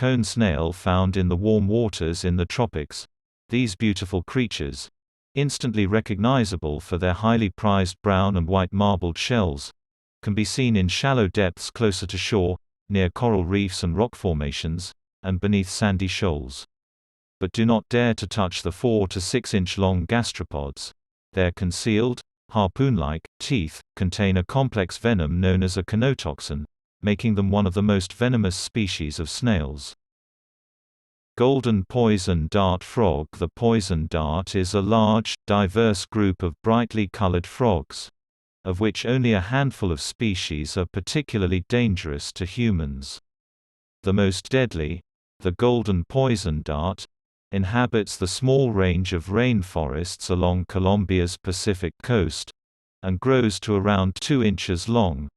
cone snail found in the warm waters in the tropics. These beautiful creatures, instantly recognizable for their highly prized brown and white marbled shells, can be seen in shallow depths closer to shore, near coral reefs and rock formations, and beneath sandy shoals. But do not dare to touch the 4 to 6 inch long gastropods. Their concealed, harpoon-like, teeth contain a complex venom known as a kenotoxin, making them one of the most venomous species of snails. Golden poison dart frog. The poison dart is a large, diverse group of brightly colored frogs, of which only a handful of species are particularly dangerous to humans. The most deadly, the golden poison dart, inhabits the small range of rainforests along Colombia's Pacific coast, and grows to around 2 inches long,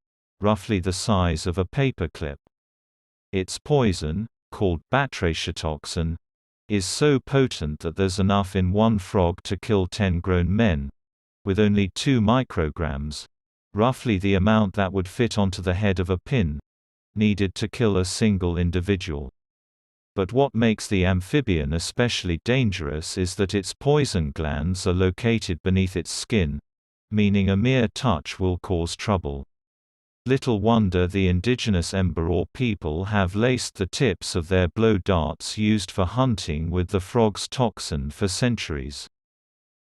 roughly the size of a paperclip. Its poison, called batrachiotoxin, is so potent that there's enough in one frog to kill 10 grown men, with only 2 micrograms, roughly the amount that would fit onto the head of a pin, needed to kill a single individual. But what makes the amphibian especially dangerous is that its poison glands are located beneath its skin, meaning a mere touch will cause trouble. Little wonder the indigenous Embara people have laced the tips of their blow darts used for hunting with the frog's toxin for centuries.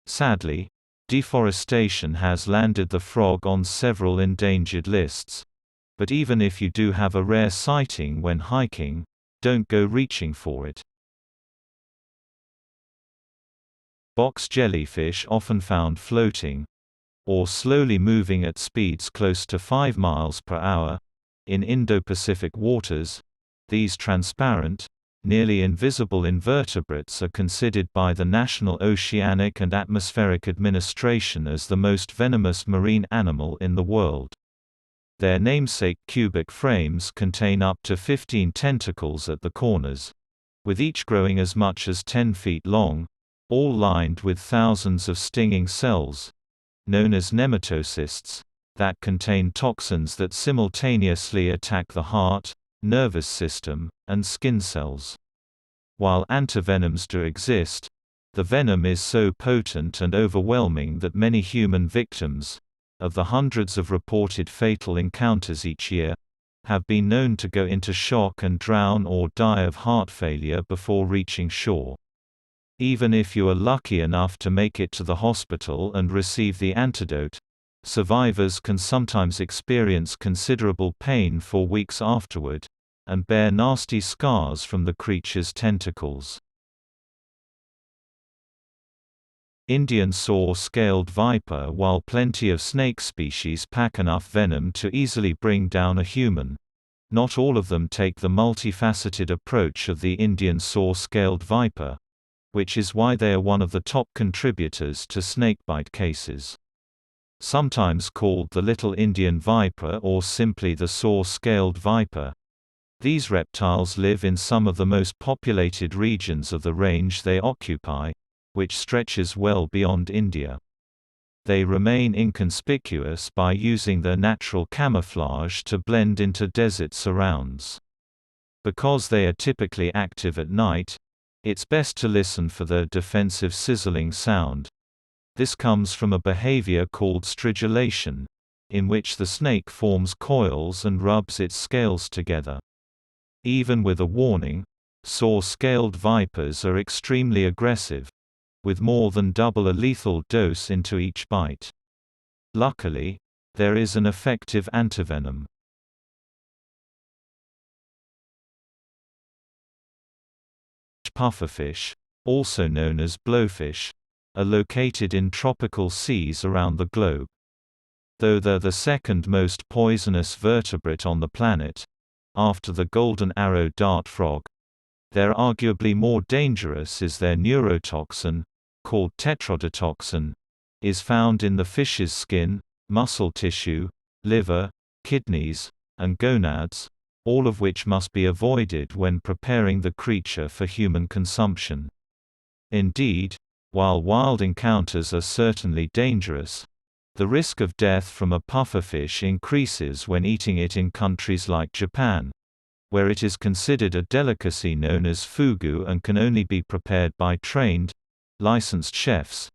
Sadly, deforestation has landed the frog on several endangered lists. But even if you do have a rare sighting when hiking, don't go reaching for it. Box jellyfish, often found floating or slowly moving at speeds close to 5 miles per hour in Indo-Pacific waters. These transparent, nearly invisible invertebrates are considered by the National Oceanic and Atmospheric Administration as the most venomous marine animal in the world. Their namesake cubic frames contain up to 15 tentacles at the corners, with each growing as much as 10 feet long, all lined with thousands of stinging cells, known as nematocysts, that contain toxins that simultaneously attack the heart, nervous system, and skin cells. While antivenoms do exist, the venom is so potent and overwhelming that many human victims, of the hundreds of reported fatal encounters each year, have been known to go into shock and drown or die of heart failure before reaching shore. Even if you are lucky enough to make it to the hospital and receive the antidote, survivors can sometimes experience considerable pain for weeks afterward, and bear nasty scars from the creature's tentacles. Indian saw-scaled viper. While plenty of snake species pack enough venom to easily bring down a human, not all of them take the multifaceted approach of the Indian saw-scaled viper, which is why they are one of the top contributors to snakebite cases. Sometimes called the little Indian viper or simply the saw-scaled viper, these reptiles live in some of the most populated regions of the range they occupy, which stretches well beyond India. They remain inconspicuous by using their natural camouflage to blend into desert surrounds. Because they are typically active at night, it's best to listen for their defensive sizzling sound. This comes from a behavior called stridulation, in which the snake forms coils and rubs its scales together. Even with a warning, saw-scaled vipers are extremely aggressive, with more than double a lethal dose into each bite. Luckily, there is an effective antivenom. Pufferfish, also known as blowfish, are located in tropical seas around the globe. Though they're the second most poisonous vertebrate on the planet, after the golden arrow dart frog, they're arguably more dangerous as their neurotoxin, called tetrodotoxin, is found in the fish's skin, muscle tissue, liver, kidneys, and gonads, all of which must be avoided when preparing the creature for human consumption. Indeed, while wild encounters are certainly dangerous, the risk of death from a pufferfish increases when eating it in countries like Japan, where it is considered a delicacy known as fugu and can only be prepared by trained, licensed chefs.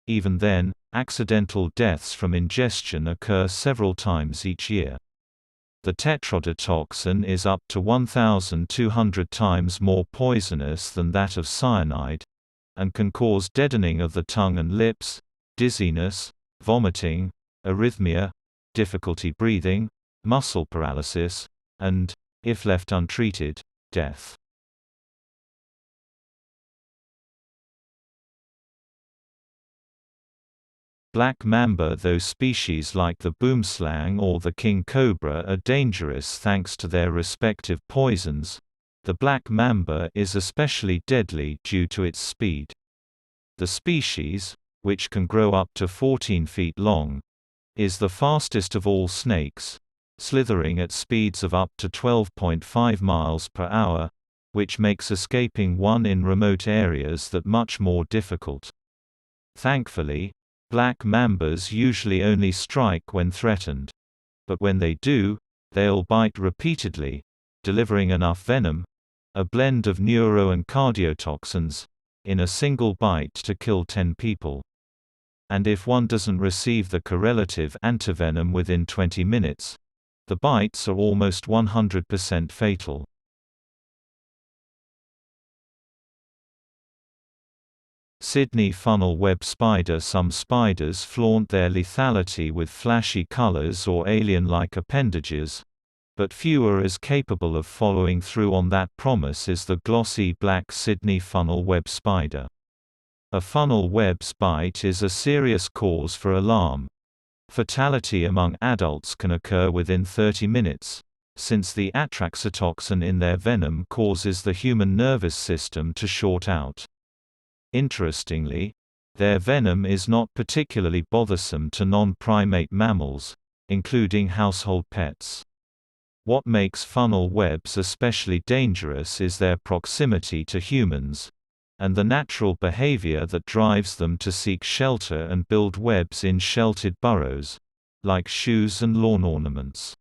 Even then, accidental deaths from ingestion occur several times each year. The tetrodotoxin is up to 1,200 times more poisonous than that of cyanide, and can cause deadening of the tongue and lips, dizziness, vomiting, arrhythmia, difficulty breathing, muscle paralysis, and, if left untreated, death. Black mamba. Though species like the boomslang or the king cobra are dangerous thanks to their respective poisons, the black mamba is especially deadly due to its speed. The species, which can grow up to 14 feet long, is the fastest of all snakes, slithering at speeds of up to 12.5 miles per hour, which makes escaping one in remote areas that much more difficult. Thankfully, black mambas usually only strike when threatened. But when they do, they'll bite repeatedly, delivering enough venom, a blend of neuro and cardiotoxins, in a single bite to kill 10 people. And if one doesn't receive the correlative antivenom within 20 minutes, the bites are almost 100% fatal. Sydney funnel web spider. Some spiders flaunt their lethality with flashy colors or alien-like appendages, but few are as capable of following through on that promise as the glossy black Sydney funnel web spider. A funnel web's bite is a serious cause for alarm. Fatality among adults can occur within 30 minutes, since the atraxatoxin in their venom causes the human nervous system to short out. Interestingly, their venom is not particularly bothersome to non-primate mammals, including household pets. What makes funnel webs especially dangerous is their proximity to humans, and the natural behavior that drives them to seek shelter and build webs in sheltered burrows, like shoes and lawn ornaments.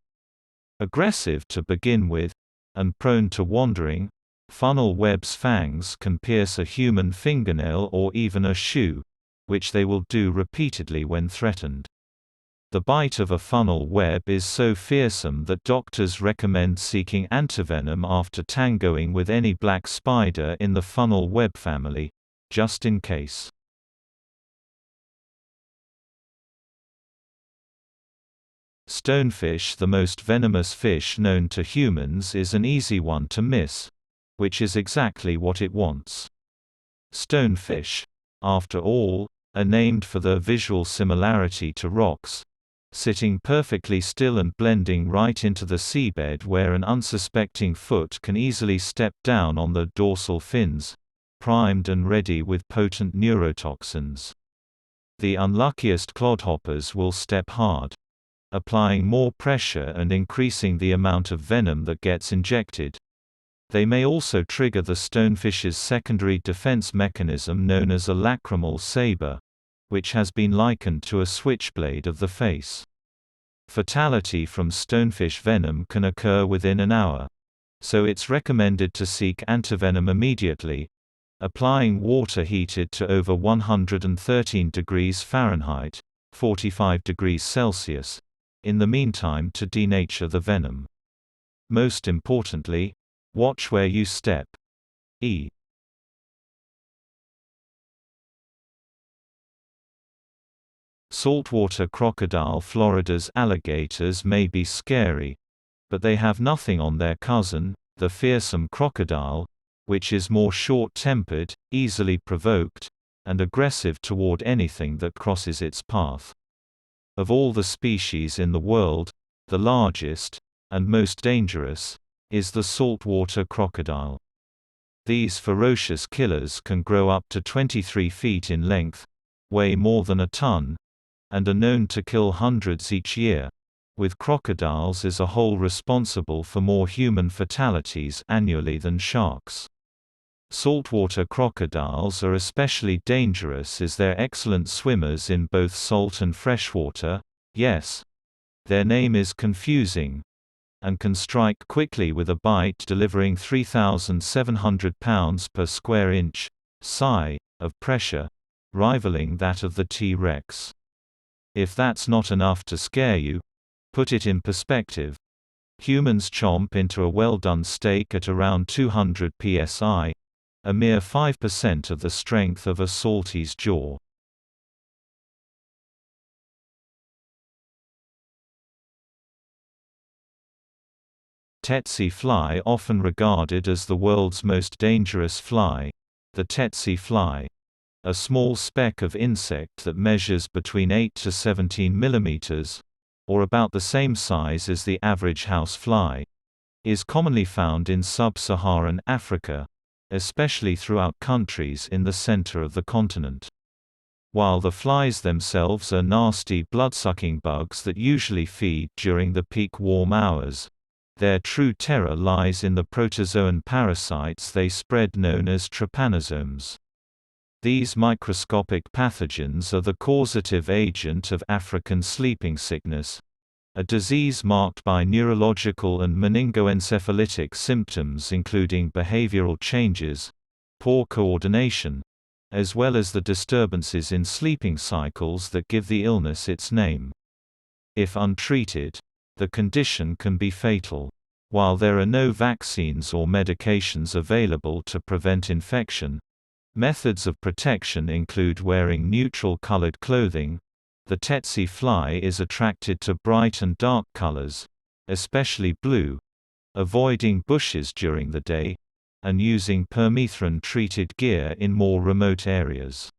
Aggressive to begin with, and prone to wandering, funnel webs' fangs can pierce a human fingernail or even a shoe, which they will do repeatedly when threatened. The bite of a funnel web is so fearsome that doctors recommend seeking antivenom after tangoing with any black spider in the funnel web family, just in case. Stonefish. The most venomous fish known to humans is an easy one to miss, which is exactly what it wants. Stonefish, after all, are named for their visual similarity to rocks, sitting perfectly still and blending right into the seabed where an unsuspecting foot can easily step down on the dorsal fins, primed and ready with potent neurotoxins. The unluckiest clodhoppers will step hard, applying more pressure and increasing the amount of venom that gets injected. They may also trigger the stonefish's secondary defense mechanism known as a lacrimal saber, which has been likened to a switchblade of the face. Fatality from stonefish venom can occur within an hour, so it's recommended to seek antivenom immediately, applying water heated to over 113 degrees Fahrenheit, 45 degrees Celsius, in the meantime to denature the venom. Most importantly, watch where you step. Saltwater crocodile. Florida's alligators may be scary, but they have nothing on their cousin, the fearsome crocodile, which is more short-tempered, easily provoked, and aggressive toward anything that crosses its path. Of all the species in the world, the largest, and most dangerous, is the saltwater crocodile. These ferocious killers can grow up to 23 feet in length, weigh more than a ton, and are known to kill hundreds each year, with crocodiles as a whole responsible for more human fatalities annually than sharks. Saltwater crocodiles are especially dangerous as they're excellent swimmers in both salt and freshwater. Yes, their name is confusing. and can strike quickly with a bite, delivering 3,700 pounds per square inch (psi) of pressure, rivaling that of the T-Rex. If that's not enough to scare you, put it in perspective. Humans chomp into a well-done steak at around 200 psi, a mere 5% of the strength of a saltie's jaw. Tsetse fly, often regarded as the world's most dangerous fly. The tsetse fly, a small speck of insect that measures between 8 to 17 mm, or about the same size as the average house fly, is commonly found in sub-Saharan Africa, especially throughout countries in the center of the continent. While the flies themselves are nasty blood-sucking bugs that usually feed during the peak warm hours, their true terror lies in the protozoan parasites they spread known as trypanosomes. These microscopic pathogens are the causative agent of African sleeping sickness, a disease marked by neurological and meningoencephalitic symptoms including behavioral changes, poor coordination, as well as the disturbances in sleeping cycles that give the illness its name. If untreated, the condition can be fatal. While there are no vaccines or medications available to prevent infection, methods of protection include wearing neutral-colored clothing. The tsetse fly is attracted to bright and dark colors, especially blue, avoiding bushes during the day, and using permethrin-treated gear in more remote areas.